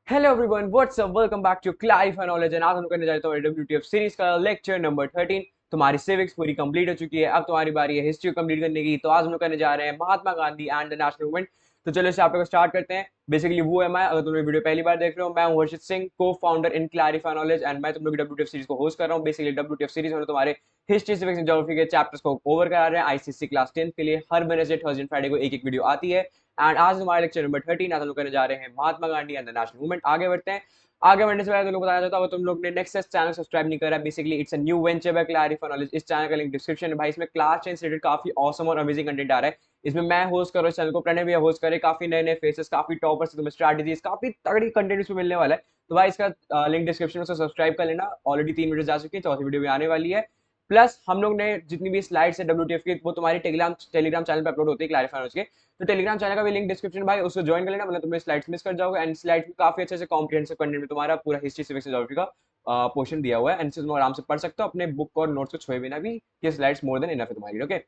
Hello everyone, what's up, welcome back to clarify knowledge. And आज हम करने जा रहे हैं डब्ल्यूटीएफ सीरीज का लेक्चर नंबर 13। तुम्हारी सिविक्स पूरी कंप्लीट हो चुकी है, अब तुम्हारी बारी है हिस्ट्री कंप्लीट करने की। तो आज हम लोग करने जा रहे हैं Mahatma Gandhi and the national movement. तो चलो इस चैप्टर को स्टार्ट करते हैं। बेसिकली वो है मैं, अगर तुम वीडियो पहली बार देख रहे हो, मैं हूं हर्षित सिंह, को founder in clarify knowledge, and मैं तुम लोग डब्ल्यूटीएफ सीरीज को होस्ट कर रहा हूँ। बेसिकली डब्ल्यूटीएफ सीरीज में तुम्हारे हिस्ट्री सिविक्स एंड ज्योग्राफी के चैप्टर्स को ओवर करा रहे हैं। आईसीएसई क्लास 10 के लिए हर वेडनेसडे, थर्सडे एंड फ्राइडे को एक एक वीडियो आती है। एंड आज हमारा लेक्चर नंबर 13, आज हम लोग करने जा रहे हैं Mahatma Gandhi and the national movement. आगे बढ़ते हैं। आगे बढ़ने से पहले तुम लोग बताना चाहता हूँ, तुम लोग ने नेक्स्ट चैनल सब्सक्राइब नहीं करा, basically it's a new venture by clarify knowledge. इस चैनल का लिंक डिस्क्रिप्शन में। भाई इसमें क्लास 10 से रिलेटेड काफी ऑसम और अमेजिंग कंटेंट आ रहा है। इसमें मैं होस्ट कर रहा हूँ इस चैनल को, प्रणय भैया होस्ट करे, काफी नए नए फेसेस, काफी टॉपर्स, तुम्हें स्ट्रैटेजीज, काफी तगड़ी कंटेंट इसमें मिलने वाला है। तो भाई इसका लिंक डिस्क्रिप्शन में से सब्सक्राइब कर लेना। ऑलरेडी 3 वीडियो जा चुकी है, चौथी वीडियो भी आने वाली है। प्लस हम लोग ने जितनी भी स्लाइड्स है डब्ल्यूटीएफ की, वो तुम्हारी टेलीग्राम चैनल पे अपलोड होती है, क्लैरिफाई नॉलेज के। तो टेलीग्राम चैनल का भी लिंक डिस्क्रिप्शन भाई, उसको ज्वाइन कर लेना, मतलब तुम्हें स्लाइड्स मिस कर जाओगे। एंड स्लाइड्स में काफी अच्छे से कॉम्प्रिहेंसिव कंटेंट में तुम्हारा पूरा हिस्ट्री सिविक्स ज्योग्राफी का पोर्शन दिया हुआ है। एंड तुम आराम से पढ़ सकते हो अपने बुक और नोट्स को छुए बिना भी। ये स्लाइड्स मोर देन इनफ है तुम्हारी। Okay,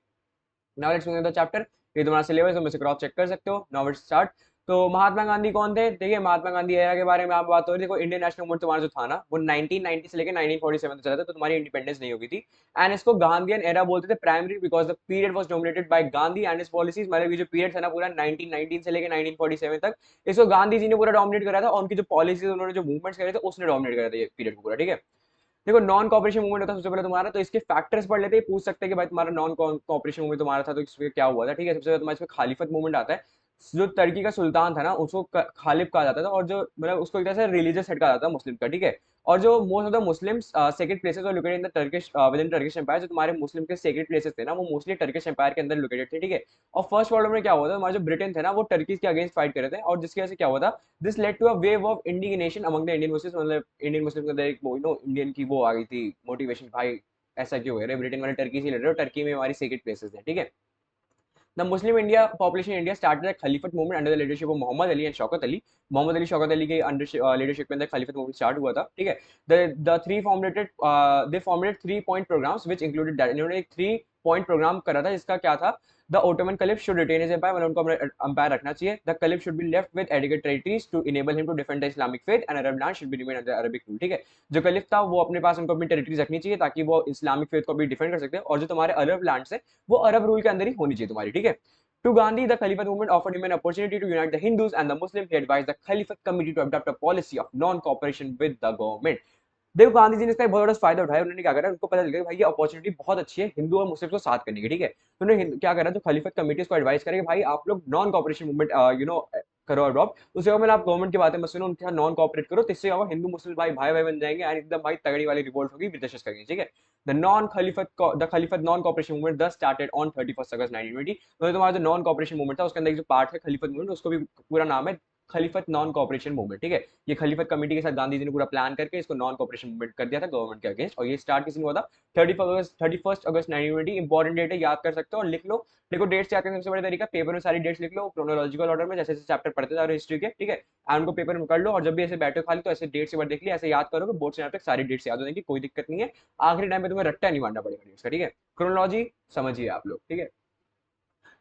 now let's begin the chapter. ये तुम्हारा सिलेबस, तुम इसे क्रॉस चेक कर सकते हो। Now let's start. तो महात्मा गांधी कौन थे? देखिए, महात्मा गांधी एरा के बारे में आप बात हो रही है। देखो, इंडियन नेशनल मूवमेंट तुम्हारा जो था ना, वो 1990 से लेकर 1947 तक चला था, तो तुम्हारी इंडिपेंडेंस नहीं होगी थी। एंड इसको गांधीयन एरा बोलते थे primary, because the period was dominated by Gandhi and his policies. मतलब ये जो पीरियड था ना पूरा 1919 से लेकर 1947 तक, इसको गांधी जी ने पूरा डोमिनेट करा था। और उनकी जो पॉलिसीज, उन्होंने जो मूवमेंट्स करे थे, उसने डोमिनेट करा था ये पीरियड को पूरा। ठीक है, देखो, नॉन कॉपरेशन मूवमेंट होता है सबसे पहले तुम्हारा, तो इसके फैक्टर्स पढ़ लेते हैं। पूछ सकते हैं कि भाई तुम्हारा नॉन कॉपरेशन मूवमेंट तुम्हारा था तो इसमें क्या हुआ था। ठीक है, सबसे पहले तुम्हारा इसमें खालिफत मूवमेंट आता है। जो टर्की का सुल्तान था ना, उसको खालिफ कहा जाता था, और जो मतलब उसको एक तरह से रिलीजियस हेड कहा जाता था मुस्लिम का। ठीक है, और जो most of the Muslims sacred places were located in the Turkish within Turkish empire, जो तुम्हारे मुस्लिम के सेक्रेट प्लेसेस थे ना, वो मोस्टली टर्किश एम्पायर के अंदर लोकेटेड थे। ठीक है, और फर्स्ट वर्ल्ड में क्या हुआ था, हमारे जो ब्रिटेन थे ना, वो टर्की के अगेंस्ट फाइट कर रहे थे, और जिसकी वजह से क्या हुआ था, this led to a wave of indignation among the Indian Muslims. मतलब इंडियन मुस्लिम्स के अंदर एक वो इंडियन की वो आ गई थी मोटिवेशन, भाई ऐसा क्यों हो रहा है, ब्रिटेन वाले टर्की से लड़ रहे हो, टर्की में हमारी सेक्रेट प्लेसेस है। ठीक है, the Muslim India population India started Khilafat movement under the leadership of Mohammad Ali and Shaukat Ali. Mohammad Ali Shaukat Ali के अंडर लीडरशिप के अंदर खलीफत मूवमेंट स्टार्ट हुआ था। ठीक है, the three formulated they formulated 3 point programmes which included that. इन्होंने एक 3 पॉइंट प्रोग्राम करा था, जिसका क्या था, the Ottoman caliph should retain his empire, मतलब उनको एम्पायर रखना चाहिए। The caliph should be left with adequate territories to enable him to defend the Islamic faith and Arab land should be remain under Arabic rule. ठीक है, जो कलिफ था वो अपने पास, उनको अपनी टेरिटरीज रखनी चाहिए ताकि वो इस्लामिक फेथ को भी डिफेंड कर सकते हैं, और जो तुम्हारे अरब लैंड है वो अरब रूल के अंदर ही होनी चाहिए तुम्हारी। ठीक है, to Gandhi, the Caliphate movement offered him an opportunity to unite the Hindus and the Muslims. He advised the Caliphate committee to adopt a policy of non-cooperation with the government. देखो, गांधी जी ने इसका एक बहुत बड़ा फायदा उठाया। उन्होंने क्या करा, उनको पता चल गया भाई ये अपॉर्चुनिटी बहुत अच्छी है हिंदू और मुस्लिम को साथ करने की। ठीक है, तो उन्होंने क्या करा, जो खलीफत कमिटी को एडवाइस करें कि भाई आप लोग नॉन कॉपरेशन मूवमेंट करो अडॉप्ट। उसके बाद आप गवर्नमेंट की बातें मत सुनो, उनके साथ नॉन कॉपरेट करो, तो इससे हिंदू मुस्लिम भाई भाई भाई बन जाएंगे, एंड एकदम भाई तगड़ी वाली रिवोल्ट होगी ब्रिटिशर्स करेंगे। ठीक है, the Khilafat non cooperation movement the started on 31 August 1920। तो तुम्हारा जो नॉन कॉपरेशन मूवमेंट था, उसके अंदर एक जो पार्ट है खलीफत मूवमेंट, उसको भी पूरा नाम है खलीफत नॉन कॉपरेशन मूवमेंट। ठीक है, ये खलीफत कमेटी के साथ गांधी जी ने पूरा प्लान करके इसको नॉन कॉपरेशन मूवमेंट कर दिया था गवर्नमेंट के अगेंस्ट। और ये स्टार्ट किसी ने हुआ था 31 अगस्त 1920। इंपॉर्टेंट डेट है, याद कर सकते हो और लिख लो। देखो, डेट्स याद करने का सबसे बड़ा तरीका, पेपर में सारी डेट्स लिख लो क्रोनोलॉजिकल ऑर्डर में, जैसे जैसे चैप्टर पढ़ते जा रहे हो हिस्ट्री के। ठीक है, एंड उनको पेपर में कर लो, और जब भी ऐसे बैठो खाली तो ऐसे डेट्स एक बार देख लिया, ऐसे याद करोगे, बोर्ड से यहाँ तक सारी डेट्स याद हो जाएंगी, कोई दिक्कत नहीं है। आखिरी टाइम पे तुम्हें रट्टा नहीं मारना पड़ेगा डेट्स का। ठीक है, क्रोनोलॉजी समझिए आप लोग। ठीक है,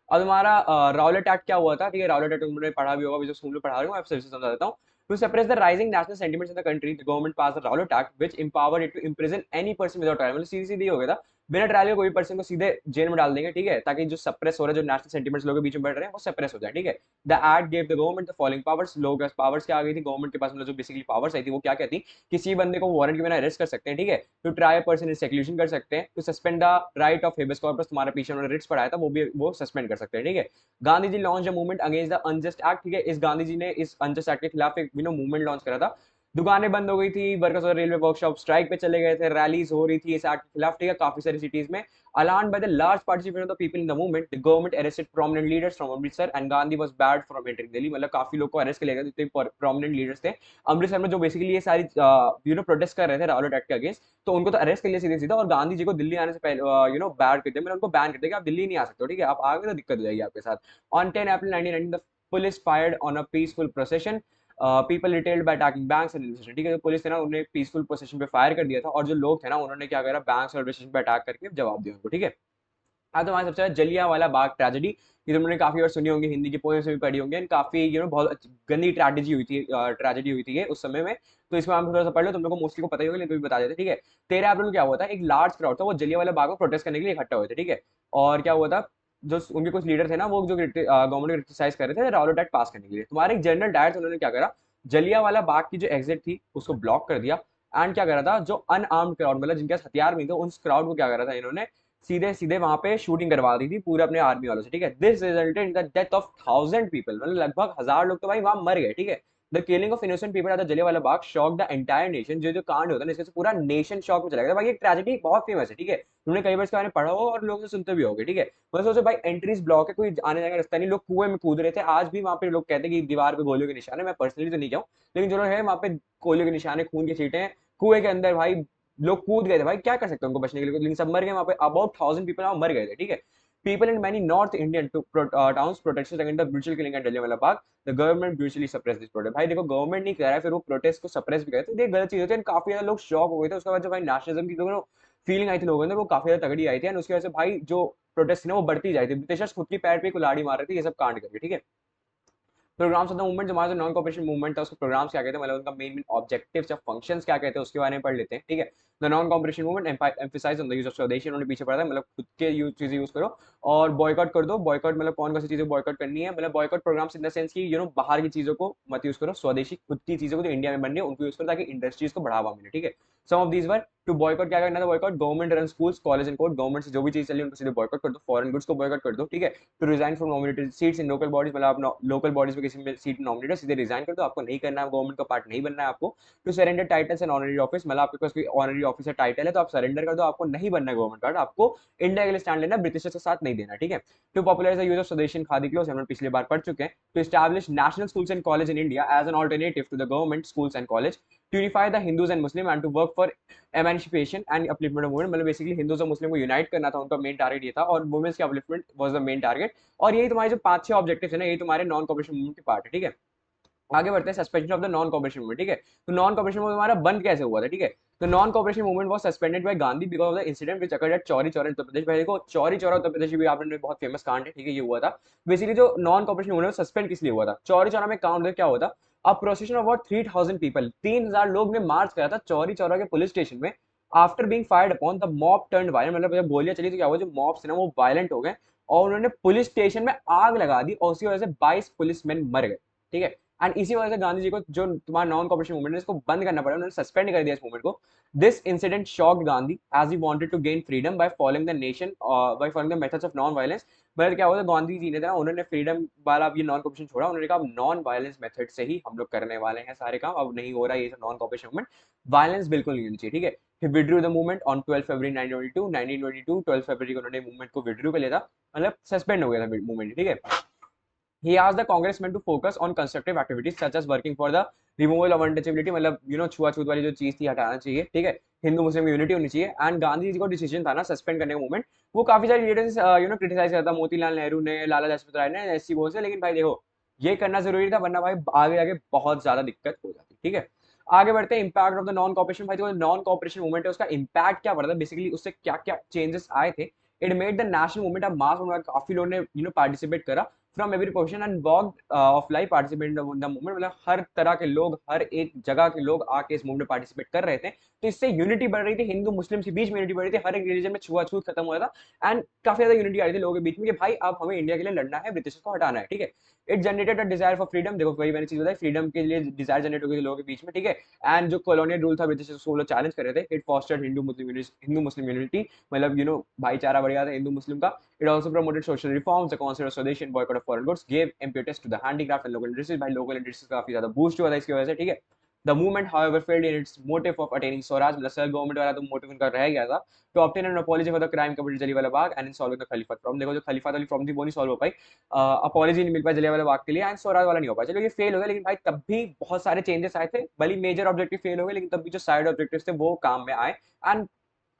अब हमारा राउलेट एक्ट क्या हुआ था। ठीक है, राउलेट एक्ट तुमने पढ़ा भी होगा, जो स्कूल में पढ़ा रही हूँ, आप फिर से समझा देता हूँ। To suppress the rising national sentiments in the country, the government passed the Rowlatt Act, which empowered it to imprison any person without trial। मतलब सीधी सीधी हो गया था, बिना ट्रायल के कोई पर्सन को सीधे जेल में डाल देंगे। ठीक है, ताकि जो सप्रेस हो रहा है, जो नेशनल सेंटिमेंट्स लोगों के बीच में बढ़ रहे हैं, वो सप्रेस हो जाए। ठीक है, the act gave the government the following powers. लोग पावर्स क्या आ गई थी गवर्नमेंट के पास, मतलब जो बेसिकली पावर्स आई थी वो क्या कहती, किसी बंदे को वारंट के बिना अरेस्ट कर सकते हैं। ठीक है, to try person in seclusion कर सकते हैं, to suspend the right of habeas corpus, तुम्हारे पीछे उन्होंने रिट्स पढ़ाया था, वो भी वो सस्पेंड कर सकते हैं। ठीक है, Gandhi ji launch movement against the unjust act. ठीक है, इस गांधी जी ने इस अनजस्ट एक्ट के खिलाफ एक मूवमेंट लॉन्च करा था। दुकानें बंद हो गई थी, वर्कर्स और रेलवे वर्कशॉप स्ट्राइक पे चले गए थे, रैलीज हो रही थी इस एक्ट के खिलाफ। ठीक है, काफी सारी सिटीज में। Alarmed by the large participation of the people in the movement, the government arrested prominent leaders from Amritsar and Gandhi was bad from entering Delhi. मतलब काफी लोग को अरेस्ट कर लिया गया, जितने प्रोमिनेंट लीडर्स थे अमृतसर में, जो बेसिकली ये सारी प्रोटेस्ट कर रहे थे राउलेट एक्ट के अगेंस्ट, तो उनको तो अरेस्ट कर लिया सीधे सीधा, और गांधी जी को दिल्ली आने से पहले बैड कर दिया, मतलब उनको बैन कर दिया कि आप दिल्ली नहीं आ सकते हो। ठीक है, आप आ गए तो दिक्कत हो जाएगी आपके साथ। On 10 April 1919 the police fired on a peaceful procession, people retaliated by attacking banks and railway station. ठीक है, जो पुलिस थे ना, उन्होंने पीसफुल प्रोसेशन पे फायर कर दिया था, और जो लोग थे ना, उन्होंने क्या करा, बैंक्स और रेलवे स्टेशन पे अटैक करके जवाब दिया उनको। ठीक है, हाँ, तो हमारे सबसे जलियांवाला बाग ट्रेजेडी, ये तुमने काफी बार सुनी होंगी, हिंदी की पोएम से भी पढ़ी होंगी, एंड काफी बहुत गंदी ट्रेजेडी हुई थी ये उस समय में। तो इसमें हम थोड़ा सा पढ़ लो, तुम लोग को मोस्टली को पता ही होगा, लेकिन तो भी बता देते, ठीक है। 13 अप्रैल को क्या हुआ था, एक लार्ज क्राउड था, वो जलियांवाला बाग में प्रोटेस्ट करने के लिए इकट्ठा हुए थे, ठीक है। और क्या हुआ था, जो उनके कुछ लीडर थे ना, वो जो गवर्नमेंट को क्रिटिसाइज कर रहे थे राउलेट एक्ट पास करने के लिए, तुम्हारे एक जनरल डायर थे, उन्होंने क्या करा, जलियांवाला बाग की जो एग्जिट थी उसको ब्लॉक कर दिया। एंड क्या करा था, जो अनआर्म्ड क्राउड, मतलब जिनके पास हथियार नहीं थे, उन क्राउड को क्या करा था इन्होंने, सीधे सीधे वहां पे शूटिंग करवा दी थी पूरे अपने आर्मी वालों से, ठीक है। This resulted in the death of 1000 people, मतलब लगभग 1000 लोग तो भाई वहां मर गए, ठीक है। The killing of innocent people at the Jallianwala Bagh shock the entire nation, जो जो कांड होता है ना, इससे पूरा नेशन शॉक में चला गया था भाई। एक ट्रेजेडी बहुत फेमस है, ठीक है, तुमने कई बार इसके बारे में पढ़ा हो और लोगों से सुनते भी होगे, ठीक है। मैं सोचा भाई एंट्रीज ब्लॉक है, कोई आने जाने का रास्ता नहीं, लोग कुएं में कूद रहे थे, आज भी वहां पे लोग कहते हैं कि दीवार पे गोलियों के निशान है, मैं पर्सनली तो नहीं जाऊँ, लेकिन जो लोग है वहां पे गोलियों के निशान है, खून के छींटे हैं, कुएं के अंदर भाई लोग कूद गए थे भाई, क्या कर सकते हैं उनको बचने के लिए, लेकिन सब मर गए वहां पे, अबाउट 1000 पीपल वहां मर गए थे, ठीक है। People in many North Indian towns protested against the brutal killing at Jallianwala Bagh. The government brutally suppressed this protest. भाई देखो गवर्नमेंट नहीं कर रहा है, फिर वो प्रोटेस्ट को सप्रेस भी करे, तो ये गलत चीज होती है। काफी ज्यादा लोग शॉक हो गए थे, उसके बाद जो भाई नेशनलिज्म की लोगों फीलिंग आई थी लोगों ने, वो काफी ज्यादा तगड़ी आई थी, एंड उसकी वजह से भाई जो प्रोटेस्ट थी ना, वो बढ़ती जाती थी, ब्रिटिशर्स खुद की पैर पे कुल्हाड़ी मार रहे थे, ये सब कांड करके, ठीक है। प्रोग्राम्स ऑफ द मूवमेंट, जो हमारा नॉन कॉपरेशन मूवमेंट था, उसके प्रोग्राम्स क्या कहते हैं, मतलब उनका मेन ऑब्जेक्टिव्स या फंक्शंस क्या कहते हैं, उसके बारे में पढ़ लेते हैं, ठीक है। The non cooperation movement emphasise on the use of swadeshi, उन्होंने पीछे पढ़ा था, मतलब खुद के यूज चीजें यूज करो और बॉयकॉट कर दो। बॉयकॉट मतलब कौन कौन सी चीजें बॉयकॉट करनी है, मतलब boycott programmes in the sense की बाहर की चीजों को मत यूज करो, स्वदेशी खुद की चीजों को जो इंडिया में बन रही है उनको यूज करो, ताकि इंडस्ट्रीज को बढ़ावा मिले, ठीक है। Some of these were to boycott, क्या करना था boycott, government run schools college and court, government से जो भी चीज चली है उनको सीधे बॉयकॉट कर दो, फॉरेन गुड्स को बॉयकॉट कर दो, ठीक है। To resign from nominated seats in local bodies, मतलब आप लोकल बॉडीज में किसी में सीट नॉमिनेट है, सीधे रिजाइन कर दो, आपको नहीं करना है, गवर्नमेंट का पार्ट नहीं बनना है आपको। To surrender titles and honorary office, मतलब आपके पास कोई ऑनरी ऑफिसर टाइटल है तो आप सरेंडर कर दो, आपको नहीं बनना है गवर्नमेंट कार्ड, आपको इंडिया के लिए स्टैंड लेना, ब्रिटिशर्स के साथ नहीं देना, ठीक है। To popularise the use of swadeshi khadi clothes, हम लोग पिछली बार पढ़ चुके हैं। To establish national schools and college in India as an alternative to the government schools and college. To unify the Hindus and Muslim and to work for emancipation and upliftment movement, मतलब basically Hindus और Muslim को unite करना था उनका main target ये था, और women's की upliftment was the main target. और यही तुम्हारे जो 5-6 ऑब्जेक्टिव है ना, यही तुम्हारे नॉन कॉपरेशन मूवमेंट के पार्ट है, ठीक है। आगे बढ़ते हैं, suspension of the non cooperation movement, ठीक है। तो नॉन कॉपरेशन मूवमेंट हमारा बंद कैसे हुआ था, ठीक है। तो non cooperation movement was suspended by Gandhi because of the incident which occurred at Chauri Chaura Uttar Pradesh. भाई देखो चौरी चौरा उत्तर प्रदेश भी आपने बहुत फेमस कांड है, ठीक है, ये हुआ था। बेसिकली जो नॉन कॉपरेशन मूवमेंट सस्पेंड किस लिए हुआ था, चौरी चौरा में काउंट क्या हुआ था, अ प्रोसेशन ऑफ अबाउट 3000 पीपल, 3000 लोग ने मार्च करा था चौरी चौरा के पुलिस स्टेशन में। After being fired upon the mob turned violent, मतलब जब गोलियां चली तो क्या हुआ, जो मॉब्स थे ना वो वायलेंट हो गए और उन्होंने पुलिस स्टेशन में आग लगा दी, और उसी वजह से 22 पुलिसमैन मर गए, ठीक है। एंड इसी वजह से गांधी जी को जो तुम्हारा नॉन कॉपरेशन मूवमेंट है इसको बंद करना पड़ा, उन्होंने सस्पेंड कर दिया इस मूवमेंट को। This incident shocked Gandhi as he wanted to gain freedom by following the nation, by following the methods of non violence. But क्या हुआ था, गांधी जी ने था उन्होंने फ्रीडम वाला ये नॉन कॉपरेशन छोड़ा, उन्होंने कहा नॉन वायलेंस मेथड से ही हम लोग करने वाले हैं सारे काम, अब नहीं हो रहा है ये नॉन कॉपरेशन मूवमेंट, वायलेंस बिल्कुल नहीं होनी चाहिए, ठीक है। He withdrew the movement on 12 फरवरी 1922, 12 फरवरी को उन्होंने मूवमेंट को विड्रू कर लिया था, मतलब सस्पेंड हो गया था मूवमेंट, ठीक है। He asked the congressmen to focus on constructive activities such as working for the removal of untouchability, मतलब छुआछूत वाली जो चीज थी हटाना चाहिए, ठीक है, हिंदू मुस्लिम यूनिटी होनी चाहिए। एंड गांधी जी को डिसीजन था ना सस्पेंड करने का मूवमेंट, वो काफी सारे लीडर्स क्रिटिसाइज करता, मोतीलाल नेहरू ने, लाला लाजपत राय ने, ऐसी बहुत से, लेकिन भाई देखो ये करना जरूरी था, वरना भाई आगे आगे बहुत ज्यादा दिक्कत हो जाती, ठीक है। आगे बढ़ते हैं, impact of the non corporation. भाई जो नॉन कॉपरेशन मूवमेंट है उसका इंपैक्ट क्या पड़ा था, बेसिकली उससे क्या क्या चेंजेस आए थे। It made the national movement of mass movement, काफी लोगों ने पार्टिसिपेट करा from every profession and walk of life participate in the movement, मतलब हर तरह के लोग, हर एक जगह के लोग आके इस मूवमेंट में पार्टिसिपेट कर रहे थे। तो इससे यूनिटी बढ़ रही थी, हिंदू मुस्लिम के बीच में यूनिटी बढ़ रही थी, हर एक रिलीजन में छुआछूत खत्म हो रहा था, एंड काफी ज्यादा यूनिटी आ रही थी लोगों के बीच में कि भाई अब हमें इंडिया के लिए लड़ना है, ब्रिटिश को हटाना है, ठीक है। It generated a desire for freedom, देखो वही मैंने चीज बताई, फ्रीडम के लिए डिजायर जनरेट हो गई लोगों के बीच में, ठीक है। एंड जो कॉलोनियल रूल था ब्रिटिश उसको चैलेंज कर रहे थे। इट फॉस्टर्ड हिंदू मुस्लिम यूनिटी, मतलब भाईचारा बढ़ गया था हिंदू मुस्लिम का। It also promoted social reforms, the concept of Swadeshi and boycott of foreign goods gave impetus to the handicraft and local industries। भाई local industries काफी ज्यादा boost हुआ था इसकी वजह से, ठीक है। The movement, however, failed in its motive of attaining Swaraj, मतलब सेल्फ गवर्नमेंट वाला तो मोटिव उनका रह गया था। To obtain an apology for the crime committed Jallianwala Bagh and in solving the Khilafat problem, देखो जो खलीफत वाली प्रॉब्लम थी वो नहीं सॉल्व हो पाई, अपॉलॉजी नहीं मिल पाई जलियांवाला बाग के लिए, एंड स्वराज वाला नहीं हो पाया, चलो ये फेल हो गया, लेकिन भाई तब भी बहुत सारे चेंजेस आए थे, भले मेजर ऑब्जेक्टिव फेल हो गए, लेकिन तब भी जो साइड ऑब्जेक्टिव थे वो काम में आए, एंड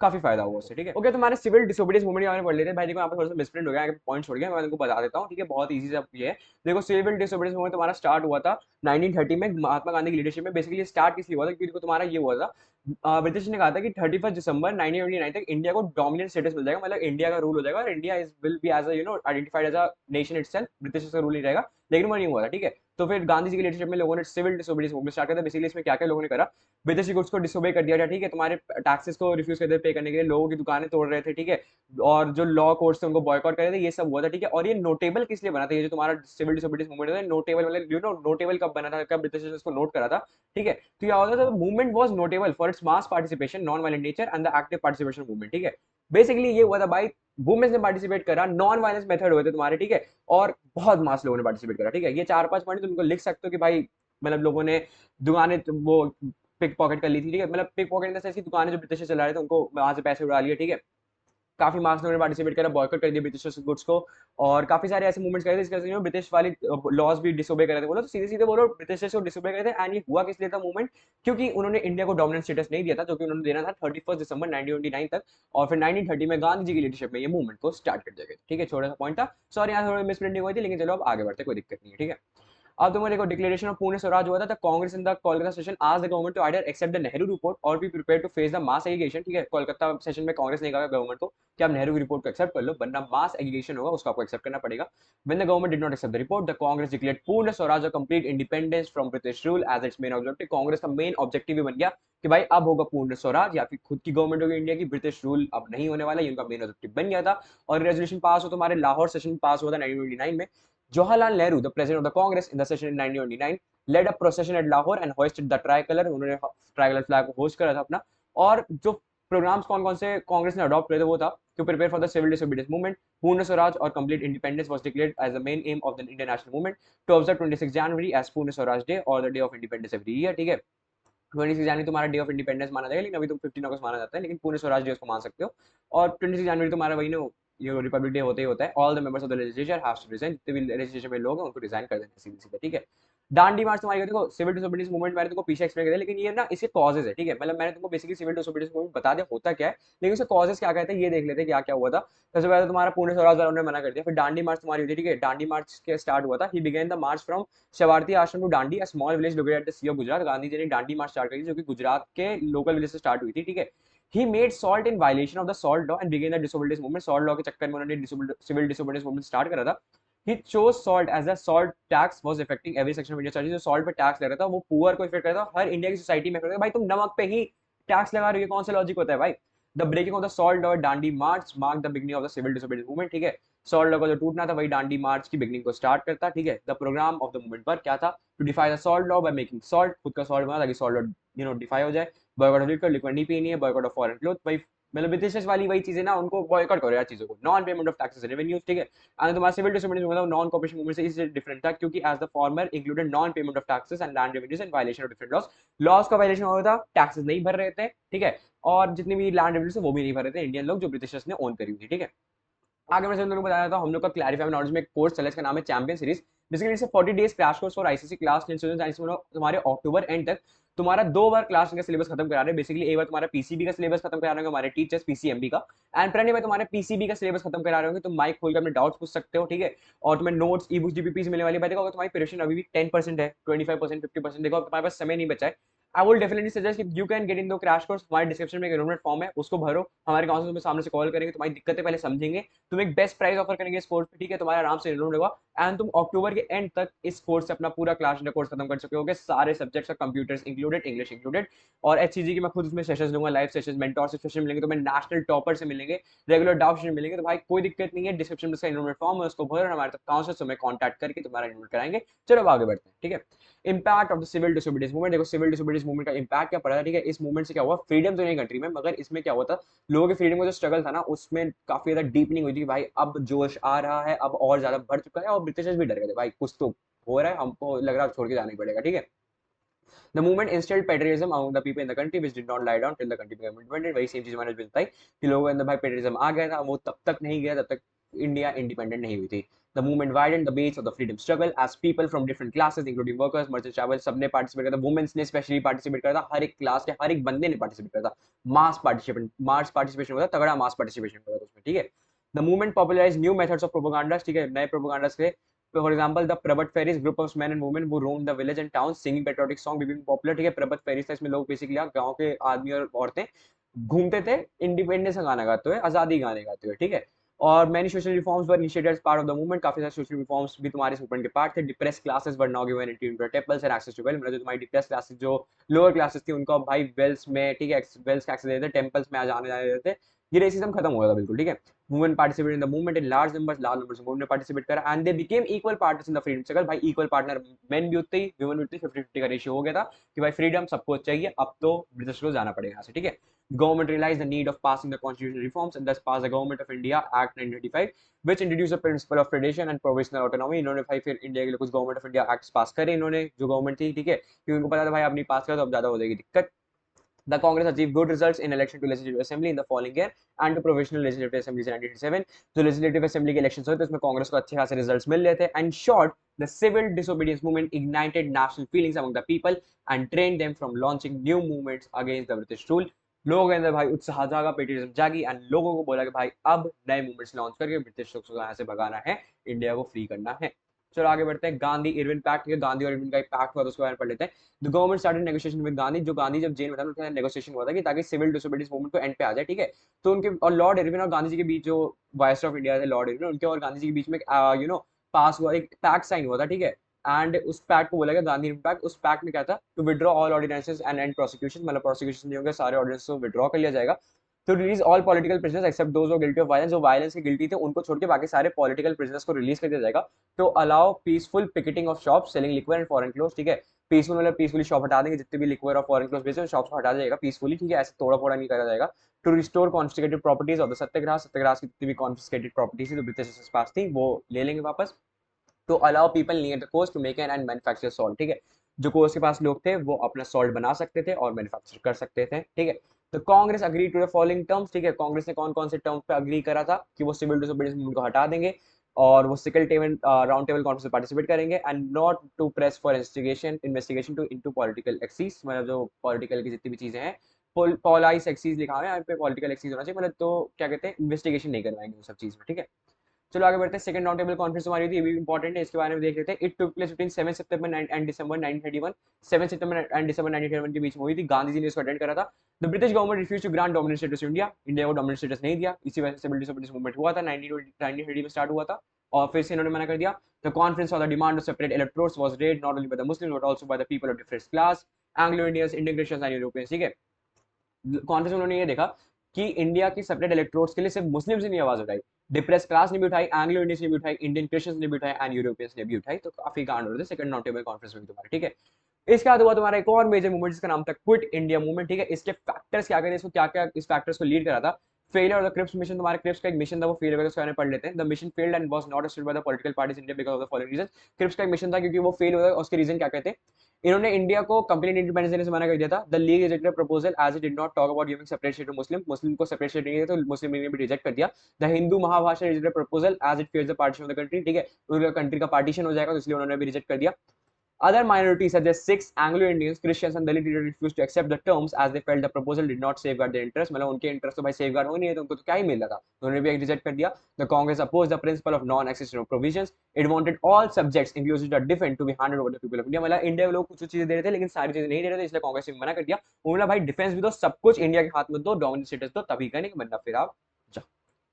काफी फायदा हुआ उससे, ठीक है। ओके, तुम्हारे सिविल डिसोबीडियंस मूवमेंट के बारे में पढ़ लेते हैं। भाई देखो यहाँ पे थोड़ा सा मिसप्रिंट हो गया, पॉइंट छोड़ गया, मैं तुमको बता देता हूँ, ठीक है, बहुत इजी सा ये है। देखो सिविल डिसोबीडियंस मूवमेंट तुम्हारा स्टार्ट हुआ था 1930 में महात्मा गांधी की लीडरशिप में। बेसिकली स्टार्ट किस लिए हुआ था, क्योंकि तुम्हारा ये हुआ था, ब्रिटिश ने कहा था कि 31 दिसंबर 1929 तक इंडिया को डोमिनेंट स्टेटस मिल जाएगा, मतलब इंडिया का रूल हो जाएगा और India is will be as identified as a nation itself, British का रूल नहीं रहेगा। लेकिन वो नहीं हुआ था, ठीक है। तो फिर गांधी जी की लीडरशिप में लोगों ने सिविल डिसोबीडियंस मूवमेंट स्टार्ट किया था। बेसिकली इसमें क्या क्या लोगों ने करा, विदेशी गुड्स को डिसोबे कर दिया था, ठीक है, तुम्हारे टैक्सेस को रिफ्यूज कर दिया पे करने के लिए, लोगों की दुकानें तोड़ रहे थे, ठीक है, और जो लॉ कोर्ट्स थे उनको बॉयकॉट कर रहे थे, ये सब हुआ था, ठीक है। और ये नोटेबल किस लिए बना था, ये जो तुम्हारा सिविल डिसोबीडियंस मूवमेंट है नोटेबल, मतलब नोटेबल कब बना था, कब ब्रिटिश ने इसको नोट करा था, ठीक है। तो क्या होता था, movement was notable for its mass participation, non violent nature and the active participation movement, ठीक है। बेसिकली ये हुआ था भाई, वुमेन्स ने पार्टिसिपेट करा, नॉन वायलेंस मेथड हुए थे तुम्हारे, ठीक है, और बहुत मास लोगों ने पार्टिसिपेट करा, ठीक है। ये 4-5 पॉइंट तुमको लिख सकते हो कि भाई मतलब लोगों ने दुकानें वो पिक पॉकेट कर ली थी, ठीक है, मतलब pick pocket in the sense की दुकानें जो ब्रिटिश चला रहे थे उनको वहां से पैसे उड़ा लिए, ठीक है। काफी मार्क्स ने पार्टिसिपेट करा, बॉयकॉट कर दिया ब्रिटिश गुड्स को, और काफी सारे ऐसे मूवमेंट्स करे थे जिसके वजह से ब्रिटिश वाली लॉज भी डिसोबे करे थे, बोलो तो सीधे सीधे बोलो ब्रिटिश को डिसोबे करे थे। एंड ये हुआ किस लिए था मूवमेंट, क्योंकि उन्होंने इंडिया को डोमिनेंट स्टेटस नहीं दिया था, जो कि उन्होंने देना था 31 दिसंबर 1929 तक, और फिर 1930 में गांधी जी की लीडरशिप में ये मूवमेंट को स्टार्ट कर दिया गया, ठीक है। छोटा सा पॉइंट था, सॉरी यहाँ थोड़ी मिसप्रिंटिंग हुई थी, लेकिन चलो अब आगे बढ़ते, कोई दिक्कत नहीं है, ठीक है। अब तुम्हारे को डिक्लेरेशन ऑफ पूर्ण स्वराज हुआ था, Congress in the Kolkata session आज the government to either accept the Nehru report or be prepare to face the mass aggregation, ठीक है। कोलकाता सेशन में कांग्रेस ने कहा गवर्नमेंट को कि आप नेहरू की रिपोर्ट को एक्सेप्ट कर लो, वरना मास एग्रीगेशन होगा, उसको आपको एक्सेप्ट करना पड़ेगा। When the government did not accept the report, the Congress declared Purna Swaraj और complete independence from British rule as its main objective. Congress का मेन ऑब्जेक्टिव भी बन गया कि भाई अब होगा पूर्ण स्वराज, या फिर खुद की गवर्नमेंट होगी इंडिया की, ब्रिटिश रूल अब नहीं होने वाला, ये उनका मेन ऑब्जेक्टिव बन गया था। और रेजोल्यूशन पास हो, तुम्हारे लाहौर सेशन पास हुआ था 1929 में। Jawaharlal Nehru, the president of the Congress in the session in 1929, led a procession at Lahore and hoisted the tricolor. उन्होंने ट्राइकलर फ्लैग को होस्ट करा था अपना। और जो प्रोग्राम्स कौन कौन से कांग्रेस ने अडॉप्ट किए थे वो था to prepare for the civil disobedience movement, Purna Swaraj और complete independence was declared as the main aim of the Indian national movement, to observe 26 January as Purna Swaraj day और the day of independence every year, ठीक है। 26 जनवरी तुम्हारा day of independence माना जाएगा, लेकिन अभी तो 15 अगस्त माना जाता है, लेकिन पूर्ण स्वराज डे उसको मान सकते हो। और 26 जनवरी तुम्हारा वही ना, ये रिपब्लिक डे होते ही होता है। All the members of the legislature have to resign, जितने भी लेजिस्लेचर में लोग हैं उनको रिजाइन कर देना सीधे सीधे, ठीक है। डांडी मार्च तुम्हारी देखो, सिविल डिसोबीडियंस मूवमेंट मैंने तुमको पीछे एक्सप्लेन किया, लेकिन ये ना इसके कॉजेज है, ठीक है। मतलब मैंने तुमको बेसिकली सिविल डिसोबीडियंस मूवमेंट बता दिया होता क्या है, लेकिन उसके कॉजेज क्या कहते हैं ये देख लेते हैं क्या क्या हुआ था। सबसे पहले तुम्हारा पूर्ण स्वराज वालों ने मना कर दिया, फिर डांडी मार्च तुम्हारी हुई थी, ठीक है। डांडी मार्च के स्टार्ट हुआ था, he began the march from Sabarmati ashram to Dandi, a small village located at the sea of Gujarat. Gandhi ji ने डांडी मार्च स्टार्ट करी जो कि गुजरात के लोकल विलेज से स्टार्ट हुई थी, ठीक है। He made salt in violation of the salt law and began the disobedience movement. Salt law के चक्कर में उन्होंने सिविल डिसोबीडियंस मूवमेंट स्टार्ट करा था। He chose salt as the salt tax was affecting every section of Indian society. जो salt पे tax लग रहा था वो पुअर को इफेक्ट कर रहा था, हर इंडिया की सोसाइटी में भाई तुम नमक पे ही टैक्स लगा रहे हो, कौन सा लॉजिक होता है भाई। The breaking of the salt law Dandi march mark the beginning of the civil disobedience movement, ठीक है। सॉल्ट लॉ का जो टूटना था वही डांडी मार्च की बिगनिंग को स्टार्ट करता, ठीक है। The programme of the movement पर क्या था, to defy the salt law by making salt, खुद का सॉल्ट बना ताकि सॉल्ट लॉ डिफाई हो जाए। बॉयकॉट ऑफ लिक्विड, लिक्विड नहीं पीनी है, बॉयकॉट ऑफ फॉरेन क्लोथ, भाई मतलब विदेश वाली वही चीजें ना उनको बॉयकॉट करो यार चीजों को, non payment of taxes revenues, ठीक है। एंड तुम्हारा सिविल डिसोबीडियंस मतलब नॉन कॉपरेशन मूवमेंट से इससे डिफरेंट था, क्योंकि as the former included non payment of taxes and land revenues and violation of different laws, laws का वायलेशन हो रहा था, टैक्सेस नहीं भर रहे थे, ठीक है। और जितनी भी लैंड रेवेन्यूज वो भी नहीं भर रहे थे इंडियन लोग जो ब्रिटिशर्स ने ओन करी हुई थी, ठीक है। आगे मैं लोगों को बताया था, हम लोग का क्लैरिफाई नॉलेज में एक कोर्स चला, इसका नाम है champion series. Basically it's 40 days crash course for ICC class 10 students, तुम्हारे अक्टूबर एंड तक तुम्हारा 2 बार क्लास का सिलेबस खत्म करा रहे हैं। बेसिकली एक बार तुम्हारा पीसीबी का सिलेबस खत्म करा रहे होंगे हमारे टीचर्स पीसीएमबी का, एंड प्रणय में तुम्हारे पीसीबी का सिलेबस खत्म करा रहे होंगे, तुम माइक खोलकर अपने डाउट्स पूछ सकते हो, ठीक है। और तुम्हें नोट्स ई बुक्स डीपीपीस मिलने वाली बात है। तुम्हारी प्रिपरेशन अभी भी 10% है, 25% 50% देखो तुम्हारे पास समय नहीं बचा है। आई विल डेफिनेटली सजेस्ट कि यू कैन गेट इन दो क्रैश कोर्स, हमारे डिस्क्रिप्शन में एक एनरोलमेंट फॉर्म है, उसको भरो, हमारे काउंसलर तुम्हें सामने से कॉल करेंगे, तुम्हारी दिक्कतें पहले समझेंगे, तुम्हें एक बेस्ट प्राइस ऑफर करेंगे इस कोर्स पे, ठीक है। तुम्हारा आराम से एनरोल होगा एंड तुम अक्टूबर के एंड तक इस कोर्स से अपना पूरा क्लास कोर्स खत्म कर सकोगे, सारे सब्जेक्ट्स का, कंप्यूटर्स इंक्लूडेड, इंग्लिश इंक्लूडेड। और एचसीजी की मैं खुद उसमें सेशंस लूंगा, लाइव सेशंस, मेंटोर से सेशन मिलेंगे, तुम्हें नेशनल टॉपर से मिलेंगे, रेगुलर डाउट सेशन मिलेंगे। तो भाई कोई दिक्कत नहीं है, डिस्क्रिप्शन में इसका एनरोलमेंट फॉर्म है, उसको भरो और हमारे तक काउंसलर से हमें कॉन्टैक्ट करके तुम्हारा एनरोल कराएंगे। चलो अब आगे बढ़ते हैं, ठीक है। Impact of the civil disobedience movement, देखो सिविल डिसोबीडियंस मूवमेंट का इंपैक्ट क्या पड़ा था, ठीक है। इस मूवमेंट से क्या हुआ, फ्रीडम तो नहीं कंट्री में, मगर इसमें क्या हुआ था, लोगों के फ्रीडम का जो स्ट्रगल था ना उसमें काफी ज्यादा डीपनिंग हुई थी कि भाई अब जोश आ रहा है, अब और ज्यादा बढ़ चुका है, और ब्रिटिशर्स भी डर गए थे भाई कुछ तो हो रहा है, हमको लग रहा है छोड़ के जाना ही पड़ेगा, ठीक है। The movement instilled patriotism among the people in the country which did not lie down till the country became independent। वही सेम चीज मैंने बताई कि लोगों के अंदर भाई पेट्रियटिज्म आ गया था, वो तब तक नहीं गया तब तक इंडिया इंडिपेंडेंट नहीं हुई थी। The movement widened the base of the freedom struggle as people from different classes including workers, merchants, travelers सबने पार्टिसिपेट करा था, वुमेन्स ने स्पेशली पार्टिसिपेट करा था, हर एक क्लास के हर एक बंदे ने पार्टिसिपेट करा था, मास पार्टिसिपेशन होता तगड़ा मास पार्टिसिपेशन होता था उसमें, ठीक है। The movement popularise new methods of propaganda, ठीक है, नए प्रोपेगेंडा के for example the prabhat pheris group of man and women who roam the village and town singing patriotic song become popular, ठीक है। प्रबत फेरीज था, इसमें लोग बेसिकली गांव के आदमी और औरतें घूमते थे, इंडिपेंडेंस का गाना गाते हुए, आजादी गाने गाते हुए, ठीक है। और many social reforms were initiated as part of the movement, काफी सारे सोशल रिफॉर्म्स भी तुम्हारे मूवमेंट के पार्ट थे। Depressed classes were now given in tables and access to wealth, मतलब जो तुम्हारी डिप्रेस क्लासेस, जो लोअर क्लासेस थी, उनको भाई वेल्स में, ठीक है, वेल्स का एक्सेस देते थे, टेंपल्स में आ जाने देते थे। ये रेसिज्म खत्म हो गया था बिल्कुल, ठीक है। Women participate in the movement in large numbers women ने पार्टिसिपेट करा and they became equal partners in the freedom struggle. भाई इक्वल पार्टनर मेन भी उतने ही, वुमेन भी उतनी, 50-50 का रेशियो हो गया था कि भाई फ्रीडम सबको चाहिए, अब तो ब्रिटिश को जाना पड़ेगा यहाँ से, ठीक है। Government realized the need of passing the constitutional reforms and thus passed the Government of India Act 1935, which introduced the principle of federation and provisional autonomy। इन्होंने भाई फिर इंडिया के लिए कुछ गवर्नमेंट ऑफ इंडिया एक्ट पास करे इन्होंने, जो government थी, ठीक है, क्योंकि उनको पता था भाई अब नहीं पास करा तो अब ज्यादा हो जाएगी दिक्कत। The Congress achieved good results in election to Legislative Assembly in the following year and to Provisional Legislative Assemblies in 1987। जो Legislative Assembly के इलेक्शंस हुए थे उसमें कांग्रेस को अच्छे खासे रिजल्ट्स मिल रहे थे। And short, the civil disobedience movement ignited national feelings among the people and trained them from launching new movements against the British rule। लोगों के अंदर भाई उत्साह जागा, पेट्रियटिज्म जागी एंड लोगों को बोला कि भाई अब नए मूवमेंट्स लॉन्च करके ब्रिटिश को यहाँ से भगाना है, इंडिया को फ्री करना है। चलो आगे बढ़ते हैं। गांधी इरविन पैक्ट, गांधी और इरविन का एक पैक्ट हुआ था, उसके बारे में पढ़ लेते हैं। The government started negotiation with Gandhi, जो गांधी जब जेल में था उनका नेगोशिएशन हुआ था कि ताकि सिविल डिसोबीडियंस मूवमेंट को एंड पे आ जाए, ठीक है। तो उनके और लॉर्ड इरविन और गांधी जी के बीच, जो वाइस ऑफ इंडिया थे लॉर्ड इरविन, उनके और गांधी जी के बीच में पास हुआ एक पैक्ट साइन हुआ था, ठीक है। एंड उस पैक्ट को बोला गया गांधी पैक्ट। उस पैक्ट में क्या था, to withdraw all ordinances and and prosecution, मतलब प्रोसिक्यूशन नहीं होंगे, सारे ऑर्डिनेंस को विड्रॉ कर लिया जाएगा। तो release all political prisoners except those who guilty of violence, जो वायलेंस के गिल्टी थे उनको छोड़ के बाकी सारे पॉलिटिकल प्रिजनर्स को रिलीज कर दिया जाएगा। तो allow peaceful picketing of shop selling liquid and foreign clothes, ठीक है। पीसफुल मतलब पीसफुली शॉप हटा देंगे, जितने भी लिक्विड और फॉरेन क्लोथ्स बेचे शॉप्स को हटा जाएगा पीसफुली, ठीक है, ऐसे तोड़ा फोड़ा नहीं करा जाएगा। To restore confiscated properties of the satyagraha, satyagraha की जितनी भी कॉन्फिस्केटेड प्रॉपर्टीज थी तो ब्रिटिश के पास थी वो ले लेंगे वापस। तो allow people near the coast to make and manufacture salt, ठीक है। जो कोस्ट के पास लोग थे वो अपना सॉल्ट बना सकते थे और मैन्युफैक्चर कर सकते थे, ठीक है। तो Congress agree to the following terms, ठीक है। कांग्रेस ने कौन कौन से टर्म्स पे अग्री करा था कि वो सिविल डिसोबीडियंस मूवमेंट को हटा देंगे और वो circle table round table conference में पार्टिसिपेट करेंगे and not to press for investigation to into political excesses, मतलब जो पॉलिटिकल की जितनी भी चीजें हैं, पॉलाइस एक्सीज लिखा हुआ है यहाँ पे, पॉलिटिकल एक्सीज होना चाहिए, मतलब तो क्या कहते हैं, इन्वेस्टिगेशन नहीं करवाएंगे वो सब चीज में, ठीक है। चलो आगे बढ़ते हैं। सेकंड राउंड टेबल कॉन्फ्रेंस हमारी थी, ये भी इंपॉर्टेंट है, इसके बारे में देख लेते हैं। It took place between 7 September and December 1931। 7 September and दिसंबर 1931 के बीच में हुई थी। गांधी जी ने इसको अटेंड करा था। The British government refuse to grant dominant status to India, India को डोमिनेंट स्टेटस नहीं दिया, इसी वजह से सिविल डिसोबीडियंस मूवमेंट हुआ था, 1930 में स्टार्ट हुआ था और फिर से इन्होंने मना कर दिया। The conference for the demand of separate electorates was red not only by the Muslims but also by the people of different class, Anglo Indians, Indian Christians and Europeans, ठीक है। कॉन्फ्रेंस में उन्होंने ये देखा कि इंडिया की separate electorates के लिए सिर्फ मुस्लिम्स ने आवाज उठाई, डिप्रेस क्लास ने भी उठाई, एंग्लो इंडियंस ने भी उठाई, इंडियन क्रिश्चियंस ने भी उठाई एंड यूरोपियंस ने भी उठाई। तो काफी कांड हो रहे थे सेकंड राउंड टेबल कॉन्फ्रेंस में तुम्हारे, ठीक है। इसके बाद हुआ तुम्हारा एक और मेजर मूवमेंट जिसका नाम था क्विट इंडिया मूवमेंट, ठीक है। इसके फैक्टर्स क्या इसको क्या क्या इस फैक्टर्स को लीड करा था। Failure of the Cripps mission, तुम्हारे क्रिप्स का एक मिशन था वो फेल हो गया, उसके बारे में पढ़ लेते हैं। The mission failed and was not accepted by the political parties in India because of the following reason. Cripps का एक मिशन था क्योंकि वो फेल हो गया, उसके रीजन क्या कहते हैं, इन्होंने इंडिया को कंप्लीट इंडिपेंडेंस देने से मना कर दिया था। The league rejected proposal as it did not talk about giving separate state to Muslim, Muslim को सेपरेट स्टेट नहीं दिया तो मुस्लिम लीग ने भी रिजेक्ट कर दिया। The Hindu Mahasabha rejected proposal as it fears the partition of the country, ठीक है, उनका कंट्री का पार्टीशन हो जाएगा तो इसलिए उन्होंने भी रिजेक्ट कर दिया। Other minorities such as Sikhs, Anglo-Indians, Christians and Dalit leaders refused to accept the terms as they felt the proposal did not safeguard their interests, मतलब उनके इंटरेस्ट तो भाई सेफगार्ड हो नहीं है तो उनको तो क्या ही मिल रहा था, तो उन्होंने भी रिजेक्ट कर दिया। The Congress opposed the principle of non-accession of provisions. It wanted all subjects, inclusive the defense, to be handed over to the people of India। मतलब इंडिया के लोग कुछ चीजें दे रहे थे लेकिन सारी चीजें नहीं दे रहे थे, इसलिए कांग्रेस ने मना कर दिया। उन्होंने भाई डिफेंस भी दो, सब कुछ इंडिया के हाथ में दो, डोमिनेंट स्टेटस दो, तभी करेंगे, वरना फिर आप जाओ,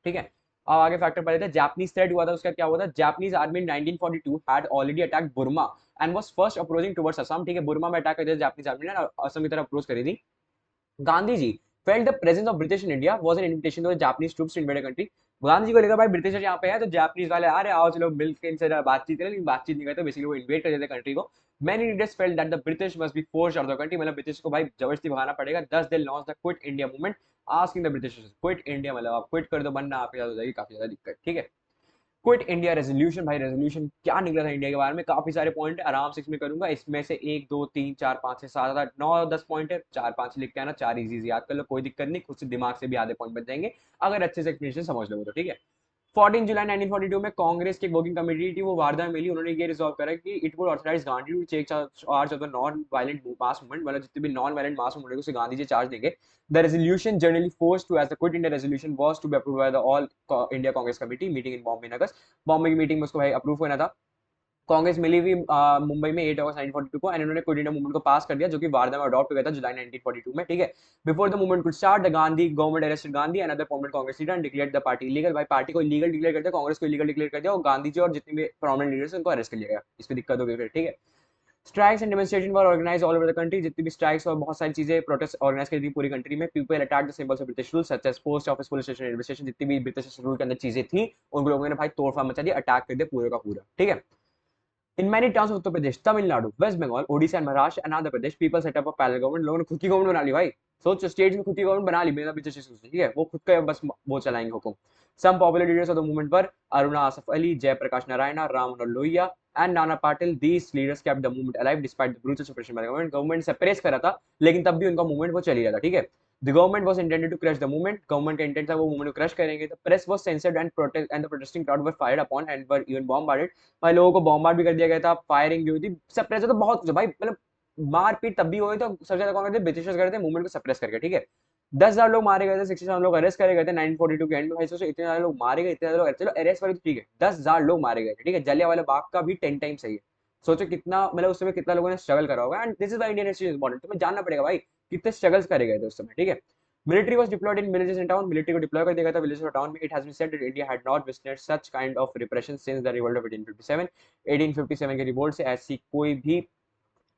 ठीक है। अब आगे फैक्टर पढ़े थे। जापानीज थ्रेट हुआ था, उसका क्या हुआ था, Japanese army in 1942 had already attacked Burma and was first approaching towards Assam, ठीक है। बुर्मा में अटैक कर दिया जापानीज आर्मी ने, असम की तरफ अप्रोच करी थी। Gandhi ji felt the presence of British in India was an invitation to the Japanese troops to invade a country। Gandhi ji को लगा भाई ब्रिटिशर यहाँ पे है तो जापानीज वाले आ रहे, आओ चलो मिलकर इनसे बातचीत करें, लेकिन बातचीत नहीं करते, बेसिकली वो इन्वेट कर देते कंट्री को। Many leaders felt that the British must be forced out of the country, मतलब ब्रिटिश को भाई जबरदस्ती भगाना पड़ेगा। Thus they launched the Quit India movement, asking the British quit India, मतलब आप क्विट कर दो वरना आपके साथ हो जाएगी काफी ज्यादा दिक्कत, ठीक है। क्विट इंडिया रेजोल्यूशन, भाई रेजोल्यूशन क्या निकला था इंडिया के बारे में, काफी सारे पॉइंट है, आराम से इसमें करूंगा। इसमें से 1 2 3 4 5 6 7 8 9 10 पॉइंट है, 4 5 लिख के आना, 4 इजी याद कर लो, कोई दिक्कत नहीं, खुद से दिमाग से भी आधे पॉइंट बच जाएंगे अगर अच्छे से एक्सप्लेनेशन समझ लो तो, ठीक है। 14 जुलाई 1942 में कांग्रेस की एक वर्किंग कमेटी थी वो वार्धा में मिली, उन्होंने ये रिजॉल्व करा कि it would authorise Gandhi to take charge of the non violent mass movement, मतलब जितने भी नॉन वायलेंट मास मूवमेंट उसे गांधी जी चार्ज देंगे। The resolution generally force to as the quit India resolution was to be approved by the all India Congress committee meeting in Bombay in August. Bombay की meeting में उसको भाई approve होना था। कांग्रेस मिली हुई मुंबई में 8 अगस्त 1942 को, एंड इन्होंने क्विट इंडिया मूवमेंट को पास कर दिया, जो कि वारदा में अडॉप्ट हो गया था जुलाई 1942 में, ठीक है। Before the movement could start, the Gandhi government arrested Gandhi and other prominent Congress leader and declared the party illegal. भाई पार्टी को इलीगल डिक्लेयर कर दिया, कांग्रेस को इलीगल डिक्लेयर कर दिया, और गांधी जी और जितने भी प्रोमिनेंट लीडर्स उनको अरेस्ट कर लिया गया। इसमें दिक्कत हो गई फिर, ठीक है। Strikes and demonstration were organise all over the country, जितनी भी स्ट्राइक्स और बहुत सारी चीजें प्रोटेस्ट ऑर्गेनाइज करी थी पूरी कंट्री में। People attack the symbols of British rule such as post office, police station, railway station, जितनी भी ब्रिटिश रूल के अंदर चीजें थी उन लोगों ने भाई तोड़फोड़ मचा दिया, अटैक कर दिया पूरे का पूरा, ठीक है। In many towns of Uttar Pradesh, Tamil Nadu, West Bengal, Odisha and Maharashtra and Andhra Pradesh, people set up a parallel government. लोगों ने खुद की गवर्नमेंट बना ली भाई। सोचो स्टेट में खुद की गवर्नमेंट बना ली बिना ब्रिटिश रूल से, ठीक है। वो खुद का बस वो चलाएंगे हुकुम। Some popular leaders of the movement were Aruna Asaf Ali, Jayaprakash Narayana, Ram Manohar Lohia and Nana Patil. These leaders kept the movement alive despite the brutal suppression by the government. Government suppress करा था, लेकिन तब भी उनका movement वो चल ही रहा था, ठीक है। The government was intended to crush the movement. Government का इंटेंट था वो मूवमेंट को क्रश करेंगे। The press was censored and the protesting crowd were fired upon and were even bombarded. भाई लोगों को बॉम्बार्ड भी कर दिया गया था, फायरिंग भी हुई थी, सप्रेस तो बहुत कुछ भाई, मतलब मारपीट तब भी हुई, तो सबसे ज्यादा कौन करते, ब्रिटिशर्स करते मूवमेंट को सप्रेस करके, ठीक है। 10,000 लोग मारे गए थे, 67 लोग अरेस्ट करे गए थे 1942 के एंड में। भाई सोचो इतने सारे लोग मारे गए, इतने सारे लोग, चलो अरेस्ट वाले तो ठीक है, 10,000 लोग मारे गए थे, ठीक है। जलियांवाला बाग का भी 10 टाइम सही है। सोचो कितना, मतलब उस समय कितना लोगों ने स्ट्रगल करा होगा, and this is why Indian history is important. तुम्हें जानना पड़ेगा भाई कितने स्ट्रगल्स करे गए थे उस समय, ठीक है। Military was deployed in villages and town. Military को डिप्लॉय कर दिया गया था villages और टाउन में। It has been said that India had not witnessed such kind of repression since the revolt of 1857. 1857 के रिवोल्ट से ऐसी कोई भी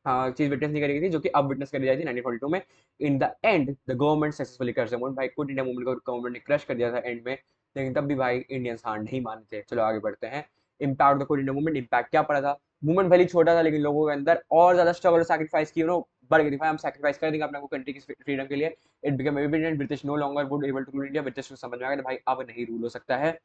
चीज विटनेस नहीं करी गई थी जो कि अब विटनेस करी जाती 1942 में। In the end the government successfully crush the movement. भाई क्विट इंडिया मूवमेंट को गवर्नमेंट ने क्रश कर दिया था एंड में, लेकिन तब भी भाई इंडियंस हार नहीं मानते थे। चलो आगे बढ़ते हैं। Impact the quit India movement, impact क्या पड़ा था। मूवमेंट भले छोटा था, लेकिन लोगों के अंदर और ज्यादा स्ट्रगल और सैक्रिफाइस की बढ़ गई थी। भाई हम सैक्रिफाइस कर देंगे अपने को कंट्री की फ्रीडम के लिए। It become evident British no longer would able to rule India. British को समझ में आ गया भाई अब नहीं रूल हो सकता है।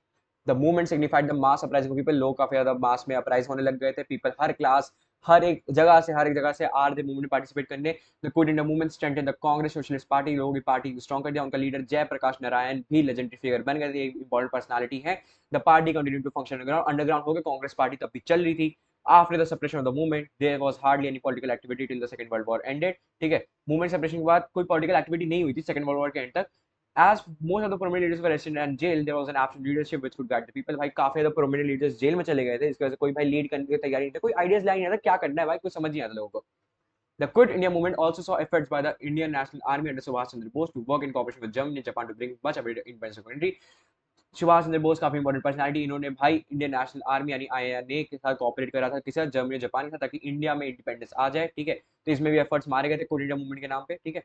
The movement signified the mass uprising people. लोग काफी ज्यादा मास में अपराइज होने लग गए थे। पीपल हर क्लास, हर एक जगह से आ रहे थे मूवमेंट में पार्टिसिपेट करने। The quit India movement strengthened the Congress socialist party. लोगों की पार्टी को स्ट्रॉन्ग कर दिया। उनका लीडर जयप्रकाश नारायण भी लेजेंडरी फिगर बन गए थे, एक इंपॉर्टेंट पर्सनालिटी है। The party continue to function underground. Underground हो गए, कांग्रेस पार्टी तब भी चल रही थी। After the separation of the movement there was hardly any political activity till the second world war ended, ठीक है। मूवमेंट सेपरेशन के बाद कोई पॉलिटिकल एक्टिविटी नहीं हुई थी सेकंड वर्ल्ड वॉर के एंड तक। As most of the prominent leaders were arrested and jailed, there was an absent leadership which could guide the people. भाई काफी ज्यादा prominent leaders जेल में चले गए थे, इसकी वजह से कोई भाई लीड करने की तैयारी नहीं था, कोई आइडियाज ला नहीं आता क्या करना है भाई, कुछ समझ नहीं आता लोगों को। The Quit India movement also saw efforts by the Indian National Army under Subhash Chandra Bose to work in cooperation with Germany and Japan to bring much awaited independence of the country. Subhash Chandra Bose काफी important personality, इन्होंने भाई Indian national army यानी INA के साथ cooperate करा था, किसी Germany और जापान के साथ, ताकि इंडिया में इंडिपेंडेंस आ जाए, ठीक है। तो इसमें भी एफर्ट्स मारे गए थे क्विट इंडिया मूवमेंट के नाम पे, ठीक है।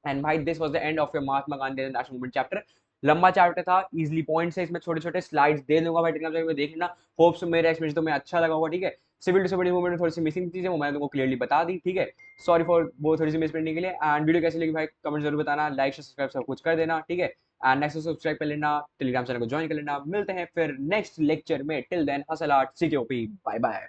एंड भाई this was the end of your Mahatma Gandhi national movement chapter. लंबा चैप्टर था, इजीली पॉइंट्स है, इसमें छोटे छोटे स्लाइड्स दे दूंगा भाई, टेलीग्राम में देख लेना। होप्स मेरा एक्सपीरियंस तुम्हें अच्छा लगा होगा, ठीक है। सिविल डिसोबीडियंस मूवमेंट में थोड़ी सी मिसिंग चीजें वो मैंने तुमको क्लियरली बता दी, ठीक है। सॉरी फॉर वो थोड़ी सी मिस करने के लिए। एंड वीडियो कैसी लगी भाई कमेंट जरूर बताना, लाइक सब्सक्राइब सब कुछ कर देना, ठीक है। एंड नेक्स्ट सब्सक्राइब कर लेना, टेलीग्राम चैनल को ज्वाइन कर लेना। मिलते हैं फिर नेक्स्ट लेक्चर में, टिल देन हसल आर्ट सीकेओपी, बाय बाय।